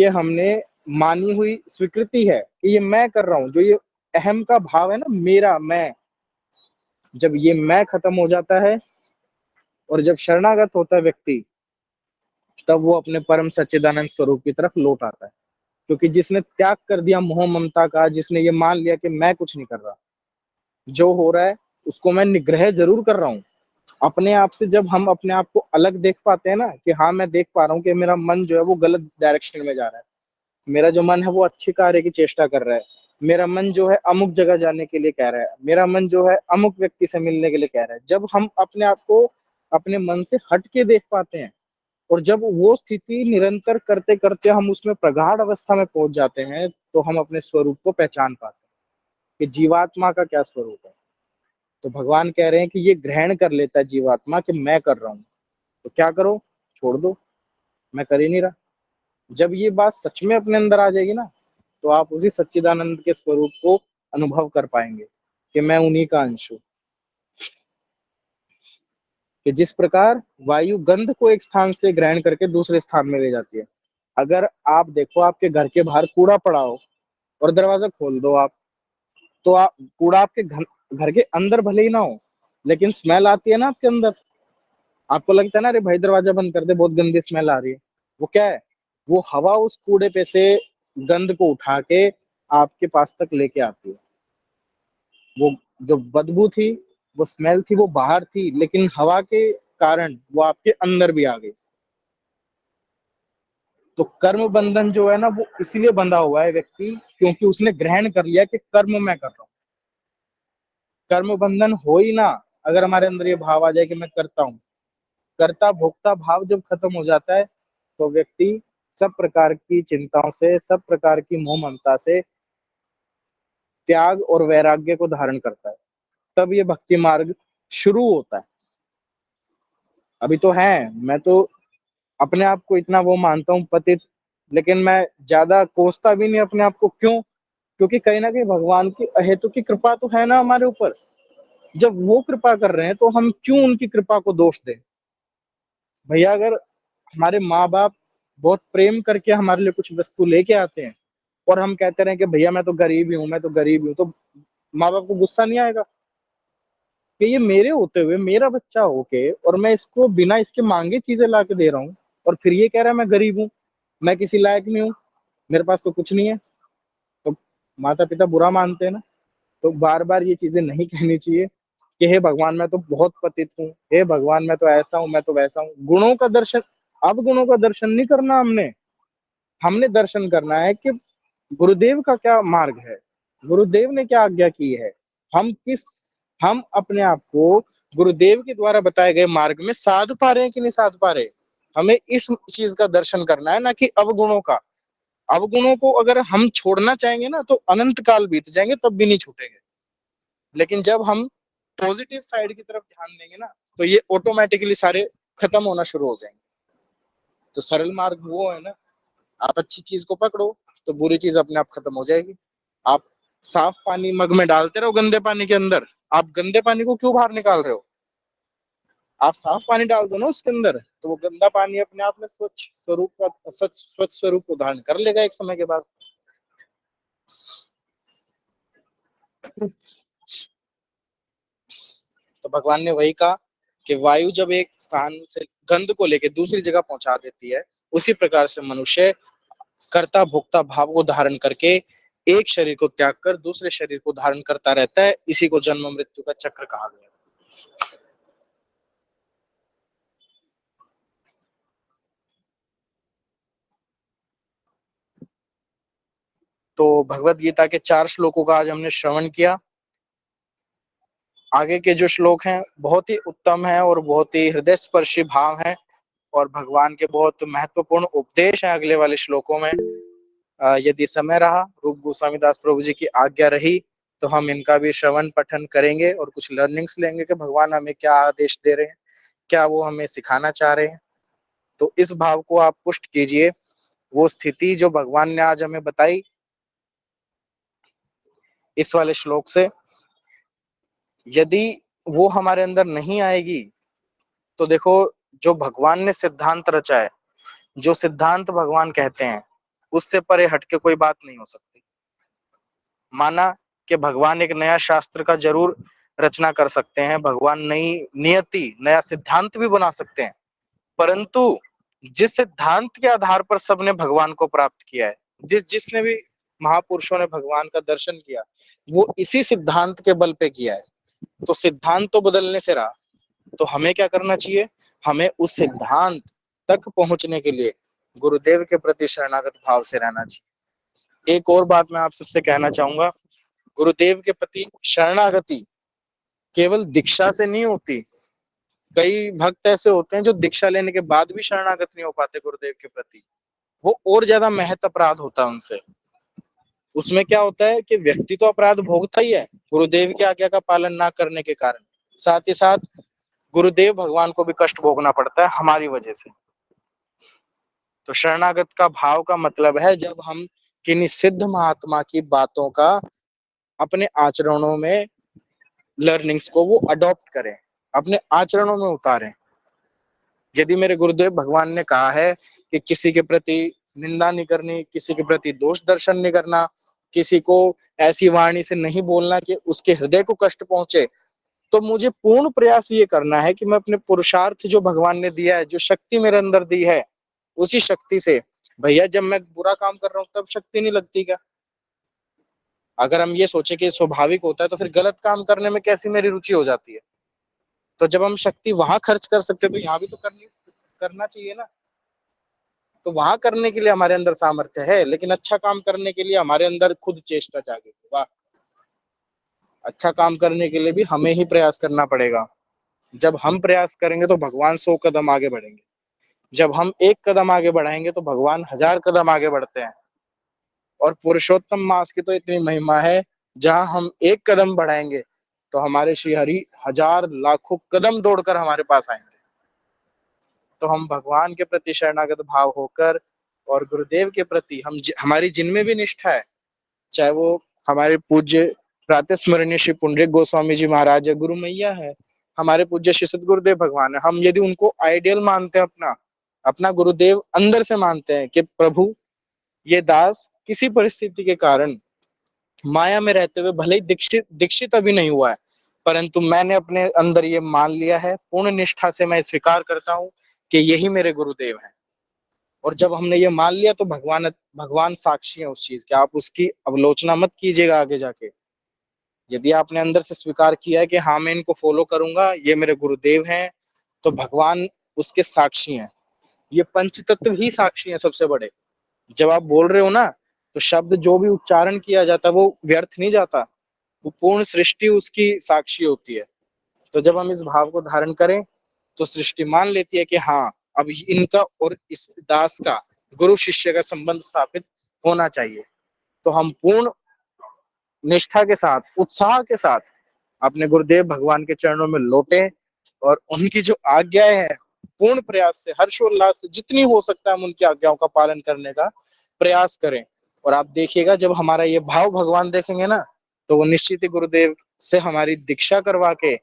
हमने मानी हुई स्वीकृति है कि ये मैं कर रहा हूं, जो ये अहम का भाव है ना, मेरा मैं, जब ये मैं खत्म हो जाता है और जब शरणागत होता है व्यक्ति, तब वो अपने परम सच्चिदानंद स्वरूप की तरफ लौट आता है। क्योंकि जिसने त्याग कर दिया मोह ममता का, जिसने ये मान लिया कि मैं कुछ नहीं कर रहा, जो हो रहा है उसको मैं निग्रह जरूर कर रहा हूँ। अपने आप से जब हम अपने आप को अलग देख पाते हैं ना, कि हाँ मैं देख पा रहा हूँ कि मेरा मन जो है वो गलत डायरेक्शन में जा रहा है, मेरा जो मन है वो अच्छी कार्य की चेष्टा कर रहा है, मेरा मन जो है अमुक जगह जाने के लिए कह रहा है, मेरा मन जो है अमुक व्यक्ति से मिलने के लिए कह रहा है, जब हम अपने आप को अपने मन से हट के देख पाते हैं और जब वो स्थिति निरंतर करते करते हम उसमें प्रगाढ़ अवस्था में पहुंच जाते हैं, तो हम अपने स्वरूप को पहचान पाते हैं कि जीवात्मा का क्या स्वरूप है। तो भगवान कह रहे हैं कि ये ग्रहण कर लेता है जीवात्मा कि मैं कर रहा हूँ, तो क्या करो? छोड़ दो, मैं कर ही नहीं रहा। जब ये बात सच में अपने अंदर आ जाएगी ना, तो आप उसी सच्चिदानंद के स्वरूप को अनुभव कर पाएंगे कि मैं उन्हीं का अंश हूँ। कि जिस प्रकार वायु गंध को एक स्थान से ग्रहण करके दूसरे स्थान में ले जाती है, अगर आप देखो आपके घर के बाहर कूड़ा पड़ा हो और दरवाजा खोल दो आप, तो आप कूड़ा आपके घर के अंदर भले ही ना हो, लेकिन स्मेल आती है ना आपके अंदर, आपको लगता है ना, अरे भाई दरवाजा बंद कर दे, बहुत गंदी स्मेल आ रही है। वो क्या है? वो हवा उस कूड़े पे से गंध को उठा के आपके पास तक लेके आती है। वो जो बदबू थी, वो स्मेल थी, वो बाहर थी, लेकिन हवा के कारण वो आपके अंदर भी आ गई। तो कर्म बंधन जो है ना, वो इसलिए बंधा हुआ है व्यक्ति, क्योंकि उसने ग्रहण कर लिया कि कर्म मैं कर रहा हूँ। कर्म बंधन हो ही ना, अगर हमारे अंदर ये भाव आ जाए कि मैं करता हूँ, कर्ता भोक्ता भाव जब खत्म हो जाता है, तो व्यक्ति सब प्रकार की चिंताओं से, सब प्रकार की मोह ममता से त्याग और वैराग्य को धारण करता है। तब ये भक्ति मार्ग शुरू होता है। अभी तो है, मैं तो अपने आप को इतना वो मानता हूँ पतित, लेकिन मैं ज्यादा कोसता भी नहीं अपने आप को। क्यों? क्योंकि कहीं ना कहीं भगवान की अहेतु की कृपा तो है ना हमारे ऊपर। जब वो कृपा कर रहे हैं तो हम क्यों उनकी कृपा को दोष दें? भैया, अगर हमारे माँ बाप बहुत प्रेम करके हमारे लिए कुछ वस्तु लेके आते हैं और हम कहते रहे कि भैया मैं तो गरीब ही हूँ, मैं तो गरीब ही हूँ, तो माँ बाप को गुस्सा नहीं आएगा कि ये मेरे होते हुए, मेरा बच्चा होके, और मैं इसको बिना इसके मांगे चीजें ला के दे रहा हूँ, और फिर ये कह रहा है मैं गरीब हूँ, मैं किसी लायक नहीं हूँ, मेरे पास तो कुछ नहीं है? तो माता पिता बुरा मानते हैं ना। तो बार बार ये चीजें नहीं कहनी चाहिए कि हे भगवान मैं तो बहुत पतित हूँ, हे भगवान मैं तो ऐसा हूँ, मैं तो वैसा हूँ। गुणों का दर्शन, अब गुणों का दर्शन नहीं करना हमने। हमने दर्शन करना है कि गुरुदेव का क्या मार्ग है, गुरुदेव ने क्या आज्ञा की है, हम अपने आप को गुरुदेव के द्वारा बताए गए मार्ग में साध पा रहे हैं कि नहीं साध पा रहे। हमें इस चीज का दर्शन करना है, ना कि अवगुणों का। अवगुणों को अगर हम छोड़ना चाहेंगे ना, तो अनंत काल बीत जाएंगे तब भी नहीं छूटेंगे। लेकिन जब हम पॉजिटिव साइड की तरफ ध्यान देंगे ना, तो ये ऑटोमेटिकली सारे खत्म होना शुरू हो जाएंगे। तो सरल मार्ग वो है ना, आप अच्छी चीज को पकड़ो तो बुरी चीज अपने आप खत्म हो जाएगी। आप साफ पानी मग में डालते रहो गंदे पानी के अंदर, आप गंदे पानी को क्यों बाहर निकाल रहे हो? आप साफ पानी डाल दो ना उसके अंदर, तो वो गंदा पानी अपने आप में स्वच्छ स्वरूप को धारण कर लेगा एक समय के बाद। तो भगवान ने वही कहा कि वायु जब एक स्थान से गंध को लेकर दूसरी जगह पहुंचा देती है, उसी प्रकार से मनुष्य कर्ता भोक्ता भाव को धारण करके एक शरीर को त्याग कर दूसरे शरीर को धारण करता रहता है। इसी को जन्म मृत्यु का चक्र कहा गया। तो भगवत गीता के 4 श्लोकों का आज हमने श्रवण किया। आगे के जो श्लोक हैं बहुत ही उत्तम है और बहुत ही हृदय स्पर्शी भाव है और भगवान के बहुत महत्वपूर्ण उपदेश हैं अगले वाले श्लोकों में। यदि समय रहा, रूप गोस्वामी दास प्रभु जी की आज्ञा रही, तो हम इनका भी श्रवण पठन करेंगे और कुछ लर्निंग्स लेंगे कि भगवान हमें क्या आदेश दे रहे हैं, क्या वो हमें सिखाना चाह रहे हैं। तो इस भाव को आप पुष्ट कीजिए। वो स्थिति जो भगवान ने आज हमें बताई इस वाले श्लोक से, यदि वो हमारे अंदर नहीं आएगी तो देखो, जो भगवान ने सिद्धांत रचा है, जो सिद्धांत भगवान कहते हैं, उससे परे हटके कोई बात नहीं हो सकती। माना कि भगवान एक नया शास्त्र का जरूर रचना कर सकते हैं, भगवान नई नियति, नया सिद्धांत भी बना सकते हैं, परंतु जिस सिद्धांत के आधार पर सबने भगवान को प्राप्त किया है, जिसने भी महापुरुषों ने भगवान का दर्शन किया, वो इसी सिद्धांत के बल पे किया है। तो सिद्धांत तो बदलने से रहा, तो हमें क्या करना चाहिए? हमें उस सिद्धांत तक पहुंचने के लिए गुरुदेव के प्रति शरणागत भाव से रहना चाहिए। एक और बात मैं आप सबसे कहना चाहूंगा, गुरुदेव के प्रति शरणागति केवल दीक्षा से नहीं होती। कई भक्त ऐसे होते हैं जो दीक्षा लेने के बाद भी शरणागत नहीं हो पाते गुरुदेव के प्रति, वो और ज्यादा महत अपराध होता है उनसे। उसमें क्या होता है कि व्यक्ति तो अपराध भोगता ही है गुरुदेव की आज्ञा का पालन ना करने के कारण, साथ ही साथ गुरुदेव भगवान को भी कष्ट भोगना पड़ता है हमारी वजह से। तो शरणागत का भाव का मतलब है जब हम किन्हीं सिद्ध महात्मा की बातों का अपने आचरणों में, लर्निंग्स को वो अडॉप्ट करें, अपने आचरणों में उतारें। यदि मेरे गुरुदेव भगवान ने कहा है कि किसी के प्रति निंदा नहीं करनी, किसी के प्रति दोष दर्शन नहीं करना, किसी को ऐसी वाणी से नहीं बोलना कि उसके हृदय को कष्ट पहुंचे, तो मुझे पूर्ण प्रयास ये करना है कि मैं अपने पुरुषार्थ जो भगवान ने दिया है, जो शक्ति मेरे अंदर दी है, उसी शक्ति से, भैया जब मैं बुरा काम कर रहा हूँ तब शक्ति नहीं लगती क्या? अगर हम ये सोचे कि स्वाभाविक होता है तो फिर गलत काम करने में कैसी मेरी रुचि हो जाती है। तो जब हम शक्ति वहां खर्च कर सकते तो यहाँ भी तो करना चाहिए ना। तो वहां करने के लिए हमारे अंदर सामर्थ्य है, लेकिन अच्छा काम करने के लिए हमारे अंदर खुद चेष्टा जागे। वाह, अच्छा काम करने के लिए भी हमें ही प्रयास करना पड़ेगा। जब हम प्रयास करेंगे तो भगवान 100 कदम आगे बढ़ेंगे, जब हम 1 कदम आगे बढ़ाएंगे तो भगवान 1000 कदम आगे बढ़ते हैं। और पुरुषोत्तम मास की तो इतनी महिमा है, जहां हम 1 कदम बढ़ाएंगे तो हमारे श्री हरि 1000 लाखों कदम दौड़कर हमारे पास आएंगे। तो हम भगवान के प्रति शरणागत भाव होकर और गुरुदेव के प्रति हमारी जिनमें भी निष्ठा है, चाहे वो हमारे पूज्य प्रातः स्मरणीय श्री पुंडरीक गोस्वामी जी महाराज है, गुरु मैया है, हमारे पूज्य श्री सद्गुरुदेव भगवान है, हम यदि उनको आइडियल मानते हैं, अपना अपना गुरुदेव अंदर से मानते हैं कि प्रभु ये दास किसी परिस्थिति के कारण माया में रहते हुए भले ही दीक्षित दीक्षित अभी नहीं हुआ है, परंतु मैंने अपने अंदर ये मान लिया है, पूर्ण निष्ठा से मैं स्वीकार करता हूँ कि यही मेरे गुरुदेव हैं। और जब हमने ये मान लिया तो भगवान भगवान साक्षी है उस चीज के, आप उसकी अवलोचना मत कीजिएगा आगे जाके। यदि आपने अंदर से स्वीकार किया है कि हाँ मैं इनको फॉलो करूंगा, ये मेरे गुरुदेव हैं, तो भगवान उसके साक्षी हैं। ये पंच तत्व ही साक्षी हैं सबसे बड़े। जब आप बोल रहे हो ना, तो शब्द जो भी उच्चारण किया जाता है वो व्यर्थ नहीं जाता, वो पूर्ण सृष्टि उसकी साक्षी होती है। तो जब हम इस भाव को धारण करें तो सृष्टि मान लेती है कि हाँ अब इनका और इस दास का, गुरु शिष्य का संबंध स्थापित होना चाहिए। तो हम पूर्ण निष्ठा के साथ, उत्साह के साथ अपने गुरुदेव भगवान के चरणों में लौटे और उनकी जो आज्ञाएं हैं पूर्ण प्रयास से, हर्षोल्लास से, जितनी हो सकता है हम उनकी आज्ञाओं का पालन करने का प्रयास करें। और आप देखिएगा जब हमारा ये भाव भगवान देखेंगे ना, तो वो निश्चित ही गुरुदेव से हमारी दीक्षा करवा के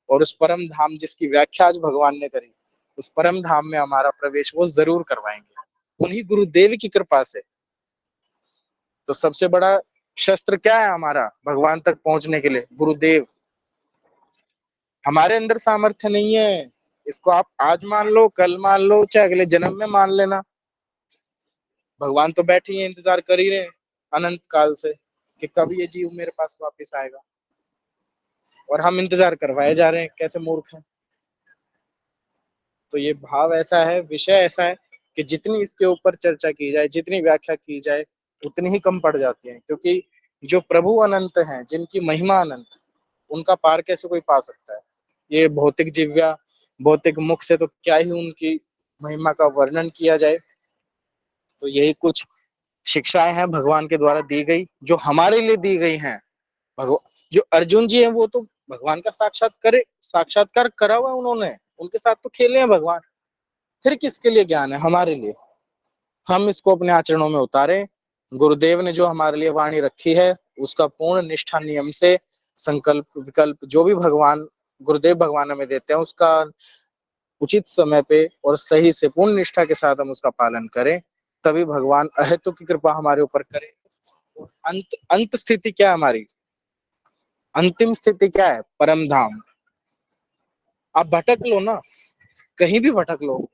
और उस परम धाम जिसकी व्याख्या आज भगवान ने करी, उस परम धाम में हमारा प्रवेश वो जरूर करवाएंगे, उन्हीं गुरुदेव की कृपा से। तो सबसे बड़ा शस्त्र क्या है हमारा भगवान तक पहुंचने के लिए? गुरुदेव। हमारे अंदर सामर्थ्य नहीं है, इसको आप आज मान लो, कल मान लो, चाहे अगले जन्म में मान लेना, भगवान तो बैठे ही इंतजार कर ही रहे अनंत काल से कि कब ये जीव मेरे पास वापस आएगा, और हम इंतजार करवाए जा रहे हैं, कैसे मूर्ख हैं। तो ये भाव ऐसा है, विषय ऐसा है कि जितनी इसके ऊपर चर्चा की जाए, जितनी व्याख्या की जाए, उतनी ही कम पड़ जाती हैं, क्योंकि जो प्रभु अनंत हैं, जिनकी महिमा अनंत, उनका पार कैसे कोई पा सकता है। ये भौतिक जिव्या, भौतिक मुख से तो क्या ही उनकी महिमा का वर्णन किया जाए। तो यही कुछ शिक्षाएं हैं भगवान के द्वारा दी गई, जो हमारे लिए दी गई हैं। भगवान, जो अर्जुन जी हैं, वो तो भगवान का साक्षात्कार करा हुआ है उन्होंने, उनके साथ तो खेले हैं भगवान। फिर किसके लिए ज्ञान है? हमारे लिए। हम इसको अपने आचरणों में उतारें। गुरुदेव ने जो हमारे लिए वाणी रखी है, उसका पूर्ण निष्ठा नियम से संकल्प विकल्प जो भी भगवान गुरुदेव भगवान हमें देते हैं, उसका उचित समय पे और सही से पूर्ण निष्ठा के साथ हम उसका पालन करें, तभी भगवान अहेतु की कृपा हमारे ऊपर करे। और अंत अंत स्थिति क्या है हमारी? अंतिम स्थिति क्या है? परम धाम। आप भटक लो ना, कहीं भी भटक लो,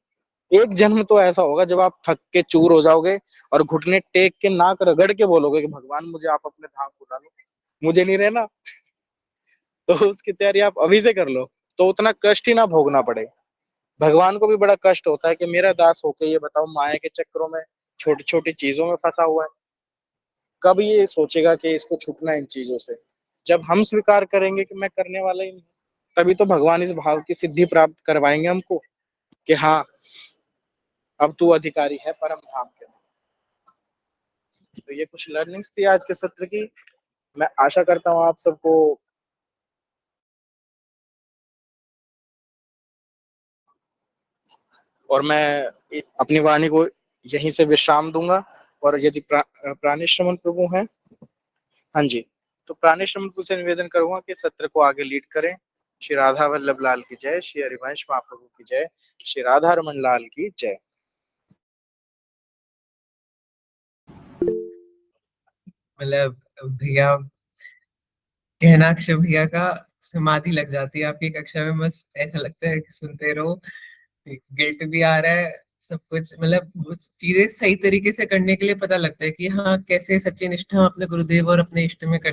एक जन्म तो ऐसा होगा जब आप थक के चूर हो जाओगे और घुटने टेक के नाक रगड़ के बोलोगे कि भगवान मुझे आप अपने धाम बुला लो, मुझे नहीं रहना। तो उसकी तैयारी आप अभी से कर लो, तो उतना कष्ट ही ना भोगना पड़े। भगवान को भी बड़ा कष्ट होता है कि मेरा दास होके ये बताओ माया के चक्करों में छोटी छोटी चीजों में फंसा हुआ है। कब ये सोचेगा कि इसको छूटना है इन चीजों से? जब हम स्वीकार करेंगे कि मैं करने वाला ही नहीं, तभी तो भगवान इस भाव की सिद्धि प्राप्त करवाएंगे हमको कि हाँ, अब तू अधिकारी है परम धाम के। तो ये कुछ लर्निंग्स थी आज के सत्र की। मैं आशा करता हूँ आप सबको और मैं अपनी वाणी को यहीं से विश्राम दूंगा। और यदि प्राणी श्रमण प्रभु हैं, हाँ जी, तो प्राणी श्रमण प्रभु से निवेदन करूंगा कि सत्र को आगे लीड करें। श्री राधा वल्लभ लाल की जय, श्री हरिवंश महाप्रभु की जय, श्री राधा रमन लाल की जय। मतलब भैया, कहना अक्षय भैया का समाधि लग जाती है आपकी कक्षा में, बस ऐसा लगता है कि सुनते रहो। गिल्ट भी आ रहा है, सब कुछ मतलब वो चीजें सही तरीके से करने के लिए पता लगता है कि हाँ, कैसे सच्ची निष्ठा हम अपने गुरुदेव और अपने इष्ट में कर